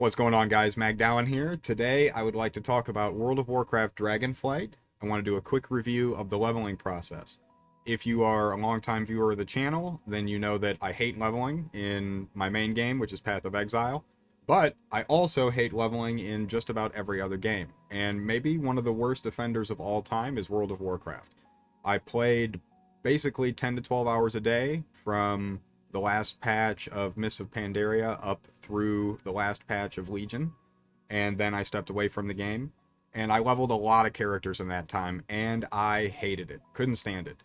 What's going on, guys? Magdowan here. Today, I would like to talk about World of Warcraft Dragonflight. I want to do a quick review of the leveling process. If you are a longtime viewer of the channel, then you know that I hate leveling in my main game, which is Path of Exile. But I also hate leveling in just about every other game. And maybe one of the worst offenders of all time is World of Warcraft. I played basically 10 to 12 hours a day from the last patch of Mists of Pandaria up through the last patch of Legion, and then I stepped away from the game. And I leveled a lot of characters in that time, and I hated it. Couldn't stand it.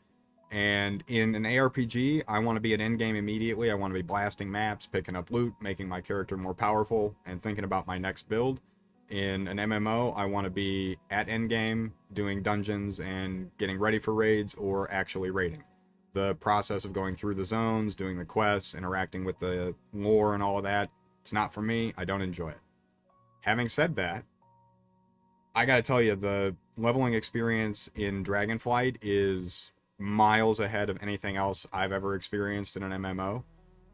And in an ARPG, I want to be at endgame immediately. I want to be blasting maps, picking up loot, making my character more powerful, and thinking about my next build. In an MMO, I want to be at endgame, doing dungeons and getting ready for raids or actually raiding. The process of going through the zones, doing the quests, interacting with the lore and all of that, it's not for me. I don't enjoy it. Having said that, I gotta tell you, the leveling experience in Dragonflight is miles ahead of anything else I've ever experienced in an MMO.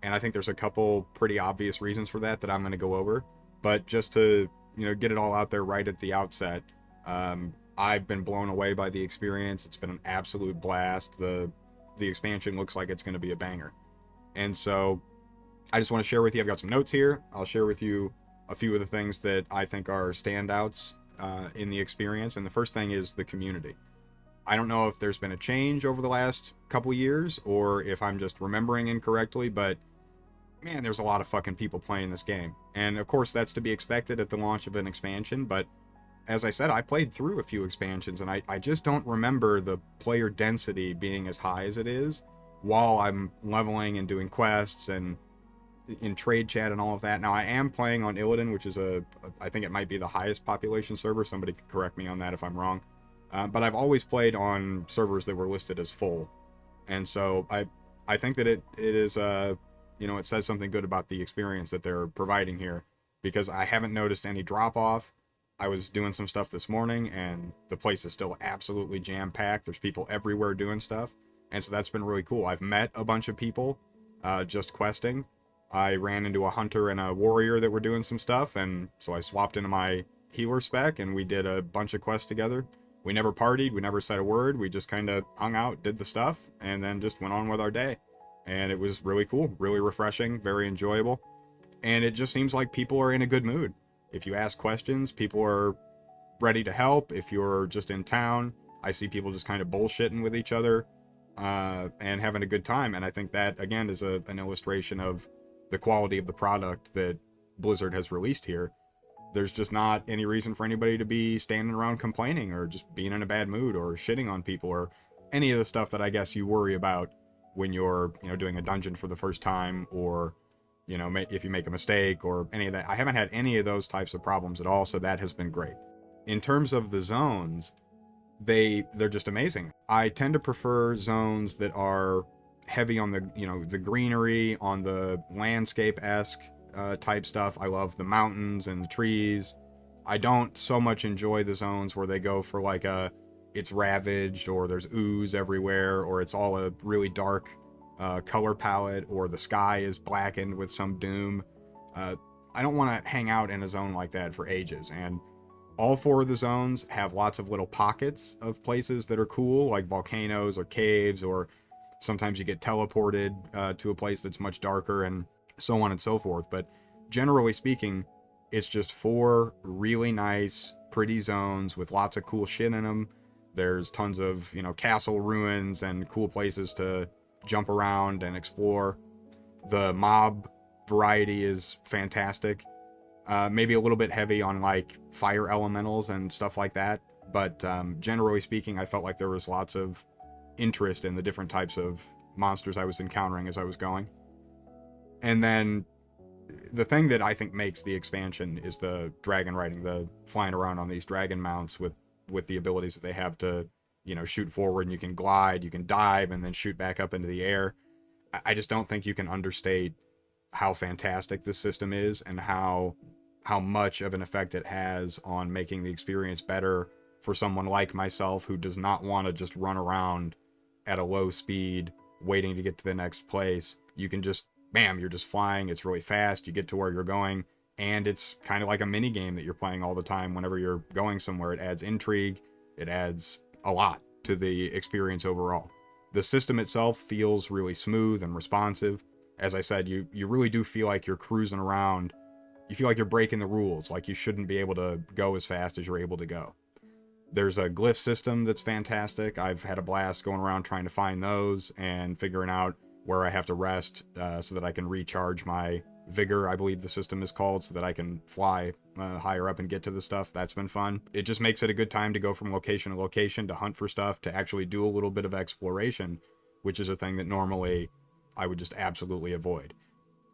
And I think there's a couple pretty obvious reasons for that I'm going to go over. But just to, get it all out there right at the outset, I've been blown away by the experience. It's been an absolute blast. The expansion looks like it's going to be a banger. And so I just want to share with you, I've got some notes here. I'll share with you a few of the things that I think are standouts in the experience. And the first thing is the community. I don't know if there's been a change over the last couple years or if I'm just remembering incorrectly, but man, there's a lot of fucking people playing this game. And of course, that's to be expected at the launch of an expansion, but as I said, I played through a few expansions, and I just don't remember the player density being as high as it is while I'm leveling and doing quests and in trade chat and all of that. Now, I am playing on Illidan, which is I think it might be the highest population server. Somebody can correct me on that if I'm wrong. But I've always played on servers that were listed as full. And so I think that it is, it says something good about the experience that they're providing here, because I haven't noticed any drop off. I was doing some stuff this morning, and the place is still absolutely jam-packed. There's people everywhere doing stuff, and so that's been really cool. I've met a bunch of people just questing. I ran into a hunter and a warrior that were doing some stuff, and so I swapped into my healer spec, and we did a bunch of quests together. We never partied, we never said a word, we just kind of hung out, did the stuff, and then just went on with our day. And it was really cool, really refreshing, very enjoyable, and it just seems like people are in a good mood. If you ask questions, people are ready to help. If you're just in town, I see people just kind of bullshitting with each other and having a good time. And I think that, again, is an illustration of the quality of the product that Blizzard has released here. There's just not any reason for anybody to be standing around complaining or just being in a bad mood or shitting on people or any of the stuff that I guess you worry about when you're, doing a dungeon for the first time, or if you make a mistake or any of that. I haven't had any of those types of problems at all, so that has been great. In terms of the zones, they're just amazing. I tend to prefer zones that are heavy on the greenery, on the landscape-esque type stuff. I love the mountains and the trees. I don't so much enjoy the zones where they go for it's ravaged, or there's ooze everywhere, or it's all a really dark color palette, or the sky is blackened with some doom. I don't want to hang out in a zone like that for ages. And all four of the zones have lots of little pockets of places that are cool, like volcanoes or caves, or sometimes you get teleported to a place that's much darker, and so on and so forth. But generally speaking, it's just four really nice, pretty zones with lots of cool shit in them. There's tons of, castle ruins and cool places to jump around and explore. The mob variety is fantastic. Maybe a little bit heavy on fire elementals and stuff like that, but generally speaking, I felt like there was lots of interest in the different types of monsters I was encountering as I was going. And then the thing that I think makes the expansion is the dragon riding, the flying around on these dragon mounts with the abilities that they have to, shoot forward, and you can glide, you can dive, and then shoot back up into the air. I just don't think you can understate how fantastic this system is, and how much of an effect it has on making the experience better for someone like myself, who does not want to just run around at a low speed waiting to get to the next place. You can just, bam, you're just flying, it's really fast, you get to where you're going, and it's kind of like a mini game that you're playing all the time whenever you're going somewhere. It adds intrigue, it adds a lot to the experience overall. The system itself feels really smooth and responsive. As I said, you really do feel like you're cruising around. You feel like you're breaking the rules, like you shouldn't be able to go as fast as you're able to go. There's a glyph system that's fantastic. I've had a blast going around trying to find those and figuring out where I have to rest so that I can recharge my vigor, I believe the system is called, so that I can fly higher up and get to the stuff. That's been fun. It just makes it a good time to go from location to location, to hunt for stuff, to actually do a little bit of exploration, which is a thing that normally I would just absolutely avoid.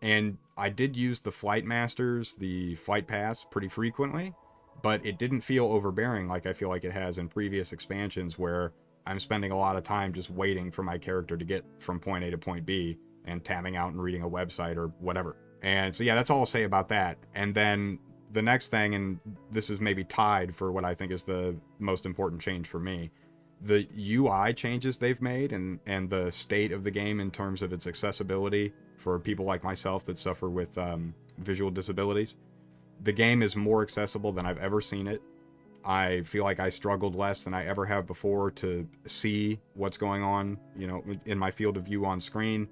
And I did use the Flight Masters, the Flight Pass, pretty frequently, but it didn't feel overbearing like I feel like it has in previous expansions, where I'm spending a lot of time just waiting for my character to get from point A to point B and tabbing out and reading a website or whatever. And so yeah, that's all I'll say about that. And then the next thing, and this is maybe tied for what I think is the most important change for me, the UI changes they've made and the state of the game in terms of its accessibility for people like myself that suffer with visual disabilities. The game is more accessible than I've ever seen it. I feel like I struggled less than I ever have before to see what's going on, in my field of view on screen.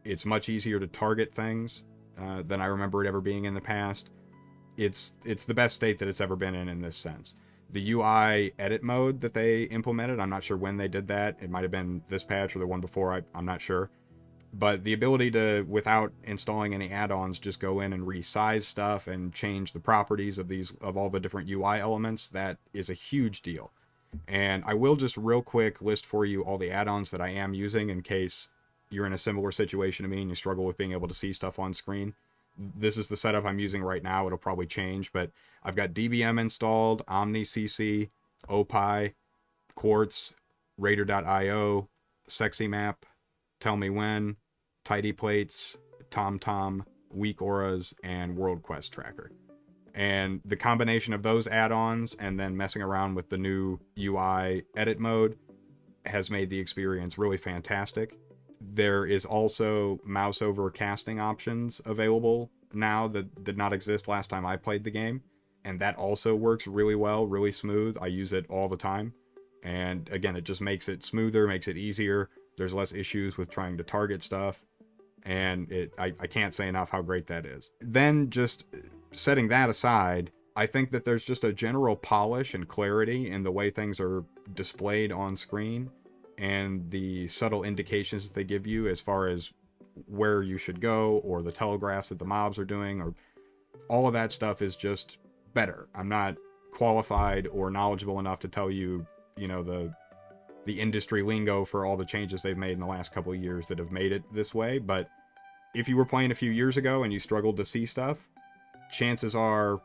It's much easier to target things than I remember it ever being in the past. It's the best state that it's ever been in this sense. The UI edit mode that they implemented, I'm not sure when they did that. It might have been this patch or the one before, I'm not sure. But the ability to, without installing any add-ons, just go in and resize stuff and change the properties of all the different UI elements, that is a huge deal. And I will just real quick list for you all the add-ons that I am using in case you're in a similar situation to me and you struggle with being able to see stuff on screen. This is the setup I'm using right now. It'll probably change, but I've got DBM installed, OmniCC, Opie, Quartz, Raider.io, Sexy Map, Tell Me When, Tidy Plates, TomTom, Weak Auras, and World Quest Tracker. And the combination of those add-ons and then messing around with the new UI edit mode has made the experience really fantastic. There is also mouse over casting options available now that did not exist last time I played the game. And that also works really well, really smooth. I use it all the time. And again, it just makes it smoother, makes it easier. There's less issues with trying to target stuff. And I can't say enough how great that is. Then just setting that aside, I think that there's just a general polish and clarity in the way things are displayed on screen and the subtle indications that they give you as far as where you should go or the telegraphs that the mobs are doing, or all of that stuff is just better. I'm not qualified or knowledgeable enough to tell you, the industry lingo for all the changes they've made in the last couple of years that have made it this way. But if you were playing a few years ago and you struggled to see stuff, chances are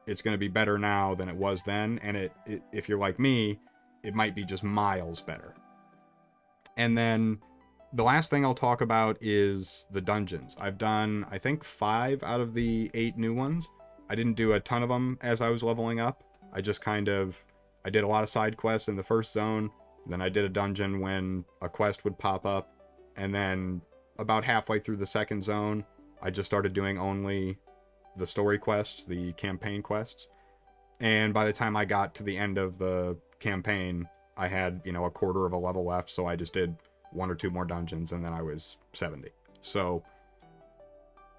it's going to be better now than it was then. And if you're like me, it might be just miles better. And then the last thing I'll talk about is the dungeons. I've done, I think, 5 out of the 8 new ones. I didn't do a ton of them as I was leveling up. I did a lot of side quests in the first zone. Then I did a dungeon when a quest would pop up. And then about halfway through the second zone, I just started doing only the story quests, the campaign quests. And by the time I got to the end of the campaign, I had, a quarter of a level left. So I just did 1 or 2 more dungeons and then I was 70. So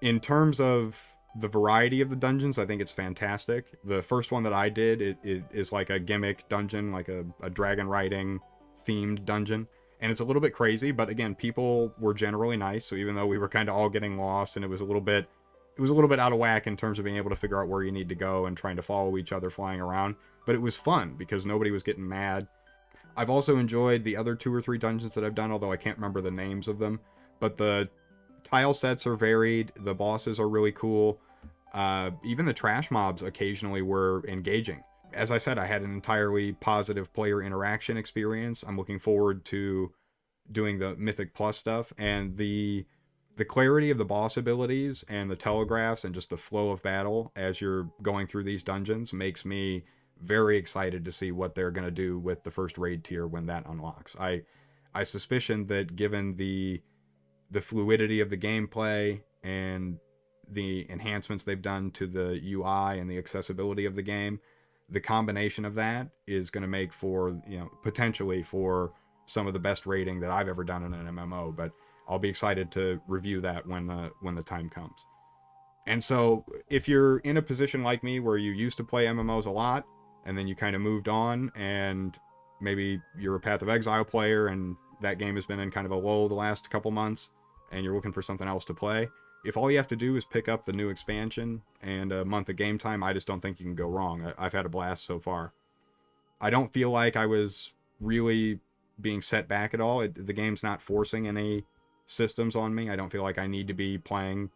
in terms of the variety of the dungeons, I think it's fantastic. The first one that I did, it is like a gimmick dungeon, like a dragon riding themed dungeon. And it's a little bit crazy, but again, people were generally nice. So even though we were kind of all getting lost and it was a little bit out of whack in terms of being able to figure out where you need to go and trying to follow each other flying around. But it was fun because nobody was getting mad. I've also enjoyed the other 2 or 3 dungeons that I've done, although I can't remember the names of them. But the tile sets are varied. The bosses are really cool. Even the trash mobs occasionally were engaging. As I said, I had an entirely positive player interaction experience. I'm looking forward to doing the Mythic Plus stuff, and the clarity of the boss abilities and the telegraphs and just the flow of battle as you're going through these dungeons makes me very excited to see what they're going to do with the first raid tier when that unlocks. I suspicion that given the fluidity of the gameplay and the enhancements they've done to the UI and the accessibility of the game, the combination of that is going to make for, potentially for some of the best rating that I've ever done in an MMO. But I'll be excited to review that when the time comes. And so if you're in a position like me where you used to play MMOs a lot and then you kind of moved on, and maybe you're a Path of Exile player and that game has been in kind of a lull the last couple months and you're looking for something else to play, if all you have to do is pick up the new expansion and a month of game time, I just don't think you can go wrong. I've had a blast so far. I don't feel like I was really being set back at all. The game's not forcing any systems on me. I don't feel like I need to be playing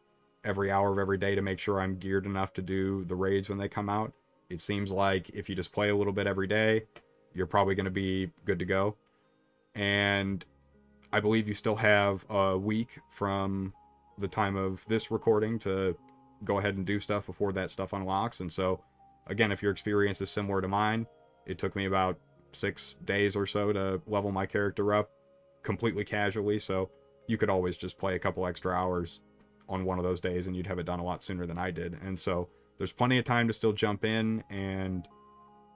every hour of every day to make sure I'm geared enough to do the raids when they come out. It seems like if you just play a little bit every day, you're probably going to be good to go. And I believe you still have a week from the time of this recording to go ahead and do stuff before that stuff unlocks. And so, again, if your experience is similar to mine, it took me about 6 days or so to level my character up completely casually. So you could always just play a couple extra hours on one of those days and you'd have it done a lot sooner than I did. And so there's plenty of time to still jump in and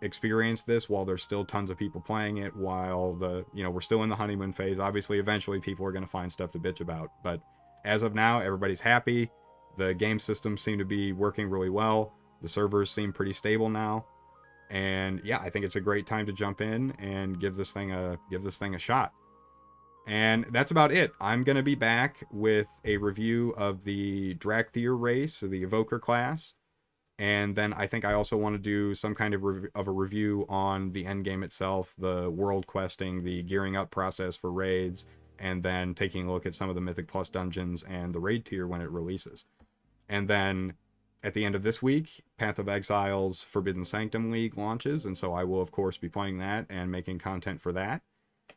experience this while there's still tons of people playing it, while we're still in the honeymoon phase. Obviously, eventually people are going to find stuff to bitch about, but as of now, everybody's happy. The game systems seem to be working really well. The servers seem pretty stable now. And yeah, I think it's a great time to jump in and give this thing a shot. And that's about it. I'm going to be back with a review of the Drakthir race, or the Evoker class. And then I think I also want to do some kind of a review on the endgame itself, the world questing, the gearing up process for raids, and then taking a look at some of the Mythic Plus dungeons and the raid tier when it releases. And then at the end of this week, Path of Exile's Forbidden Sanctum League launches, and so I will of course be playing that and making content for that.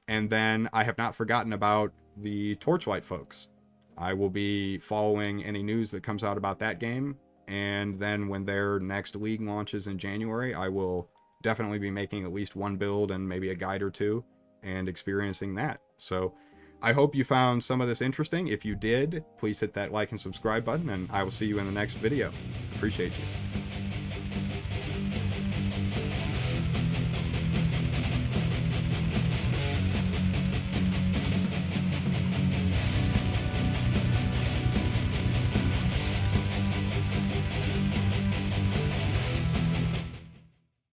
And then I have not forgotten about the Torchlight folks. I will be following any news that comes out about that game. And then when their next league launches in January, I will definitely be making at least one build and maybe a guide or two and experiencing that. So I hope you found some of this interesting. If you did, please hit that like and subscribe button, and I will see you in the next video. Appreciate you.